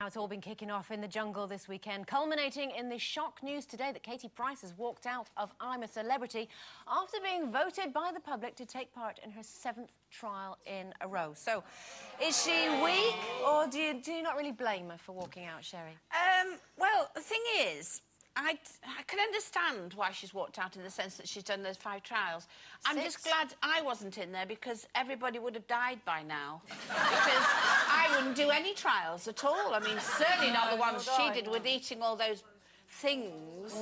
Now it's all been kicking off in the jungle this weekend, culminating in the shock news today that Katie Price has walked out of I'm a Celebrity after being voted by the public to take part in her 7th trial in a row. So, is she weak, or do you not really blame her for walking out, Sherrie? Well, the thing is, I can understand why she's walked out in the sense that she's done those 5 trials. I'm just glad I wasn't in there because everybody would have died by now. Because I wouldn't do any trials at all. I mean, certainly not the ones she did with eating all those things.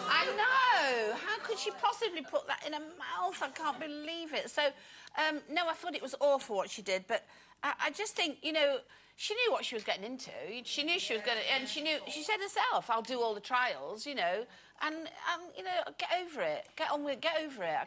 I know. How could she possibly put that in her mouth? I can't believe it. So, no, I thought it was awful what she did, but I just think, you know, she knew what she was getting into. She knew she was going to... And she said herself, I'll do all the trials, you know, and you know, get over it. Get on with it, get over it. I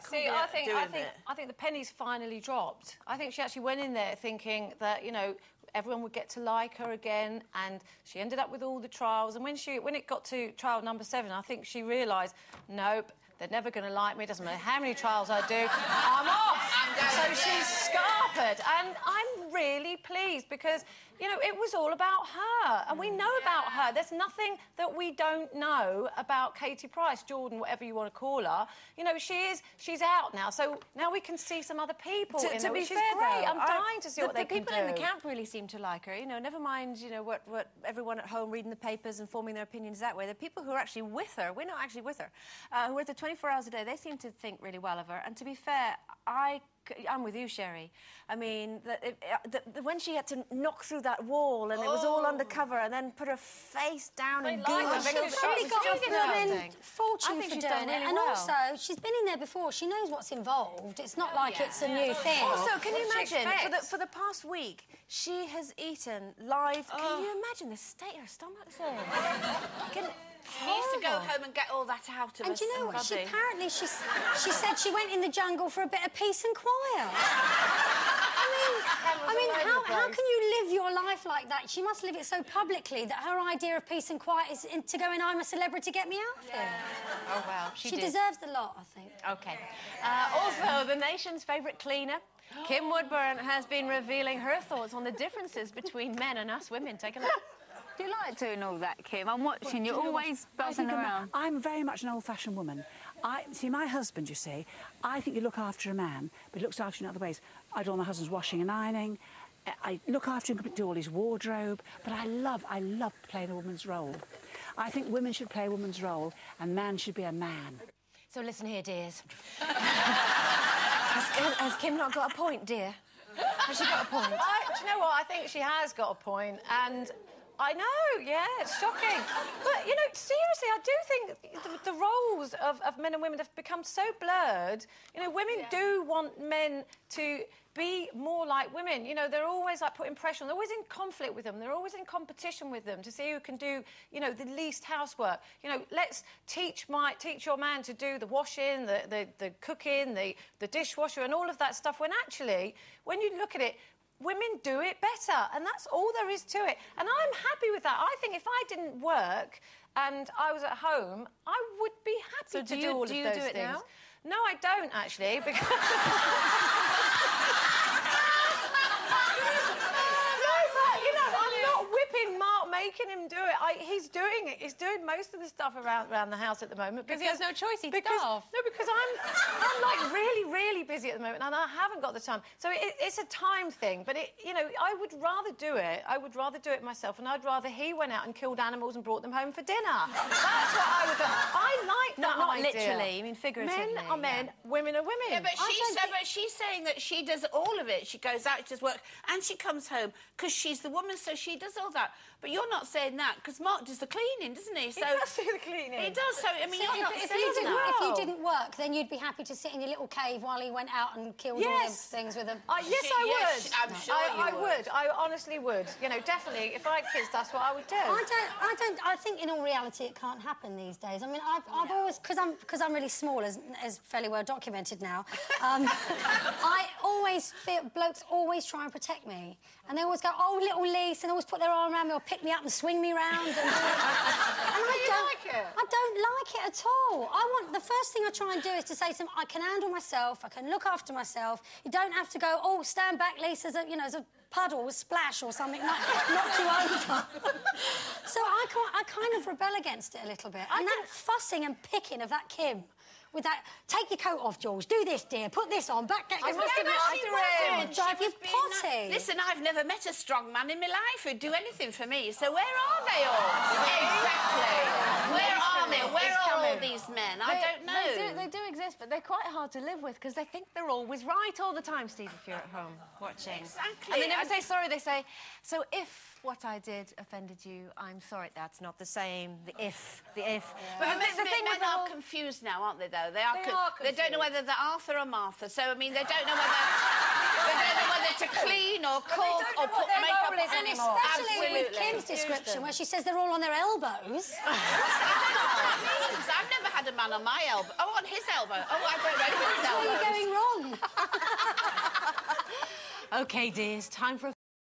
think the penny's finally dropped. I think she actually went in there thinking that, you know, everyone would get to like her again, and she ended up with all the trials. And when it got to trial number 7, I think she realised, nope, they're never going to like me. It doesn't matter how many trials I do, I'm off. So she's scarpered, and I'm really pleased because, you know, it was all about her, and we know about her. There's nothing that we don't know about Katie Price, Jordan, whatever you want to call her. You know, she's out now, so now we can see some other people in her, to be which fair, is great. though, I'm dying to see what they can do. The people in the camp really seem to like her. You know, never mind, you know, what everyone at home reading the papers and forming their opinions that way. The people who are actually with her, we're not actually with her, who are with her 24 hours a day, they seem to think really well of her. And to be fair, I'm with you, Sherrie. I mean, when she had to knock through that wall and it was all undercover and then put her face down and goo and she's probably got a fortune for doing it. And also, she's been in there before. She knows what's involved. It's not like it's a new thing. Also, can you imagine, for the past week, she has eaten live... Can you imagine the state her stomach's in? She needs to go home and get all that out of her. And do you know what? Apparently, she said she went in the jungle for a bit of peace and quiet. I mean, how can you live your life like that? She must live it so publicly that her idea of peace and quiet is to go in I'm a Celebrity, get me out of here. Oh, well, she deserves the lot, I think. OK. Also, the nation's favourite cleaner, Kim Woodburn, has been revealing her thoughts on the differences between men and us women. Take a look. Do you like doing all that, Kim? I'm watching you, always buzzing around. I'm very much an old-fashioned woman. See, my husband, you see, I think you look after a man, but he looks after you in other ways. I do all my husband's washing and ironing. I look after him, do all his wardrobe. But I love playing a woman's role. I think women should play a woman's role, and man should be a man. So listen here, dears. Has Kim not got a point, dear? Has she got a point? Do you know what? I think she has got a point, and... I know, yeah, it's shocking. But, you know, seriously, I do think the roles of men and women have become so blurred. You know, women do want men to be more like women. You know, they're always, like, putting pressure on. They're always in conflict with them. They're always in competition with them to see who can do, you know, the least housework. You know, let's teach your man to do the washing, the cooking, the dishwasher and all of that stuff, when actually, when you look at it, women do it better, and that's all there is to it. And I'm happy with that. I think if I didn't work and I was at home, I would be happy to do all of those things. Do you do it now? No, I don't, actually, because... making him do it. He's doing it. He's doing most of the stuff around the house at the moment. Because he has no choice, he's No, because I'm like really busy at the moment and I haven't got the time. So it's a time thing, but you know, I would rather do it. I would rather do it myself, and I'd rather he went out and killed animals and brought them home for dinner. That's what I would do. I like that Not idea. literally, I mean figuratively. Men are men, women are women. Yeah, but she's saying that she does all of it. She goes out, she does work, and she comes home because she's the woman, so she does all that. But you're not saying that because Mark does the cleaning, doesn't he? So he does do the cleaning. He does. So I mean, so if you didn't work, then you'd be happy to sit in your little cave while he went out and killed all those things with them. Yes, I would. I'm sure I would. I honestly would. You know, definitely. If I had kids, that's what I would do. I think in all reality it can't happen these days. I mean, I've always, because I'm really small, as fairly well documented now. All always feel... Blokes always try and protect me. And they always go, oh, little Lise, and always put their arm around me or pick me up and swing me round. And I don't like it. I don't like it at all. The first thing I try and do is to say to them, I can handle myself, I can look after myself. You don't have to go, oh, stand back, Lise, as a puddle, a splash or something, knock you over. So I kind of rebel against it a little bit. And that fussing and picking of that Kim, with that, take your coat off, George, do this, dear, put this on, back... I must admit, drive you potty. Listen, I've never met a strong man in my life who'd do anything for me, so where are they all? Exactly. Where are they? Where are all these men? I don't know. They do exist, but they're quite hard to live with because they think they're always right all the time, Steve, if you're at home watching. Exactly. And they never say sorry, they say, so if what I did offended you, I'm sorry. That's not the same. The if. Yeah. But the thing men are confused now, aren't they, though? They are confused. They don't know whether they're Arthur or Martha, so, I mean, they don't know whether to clean or cook or put makeup on anymore. Especially with Kim's description, where she says they're all on their elbows. I've never had a man on my elbow. Oh, on his elbow. Oh, I don't know his elbow. Where are you going wrong? OK, dears, time for a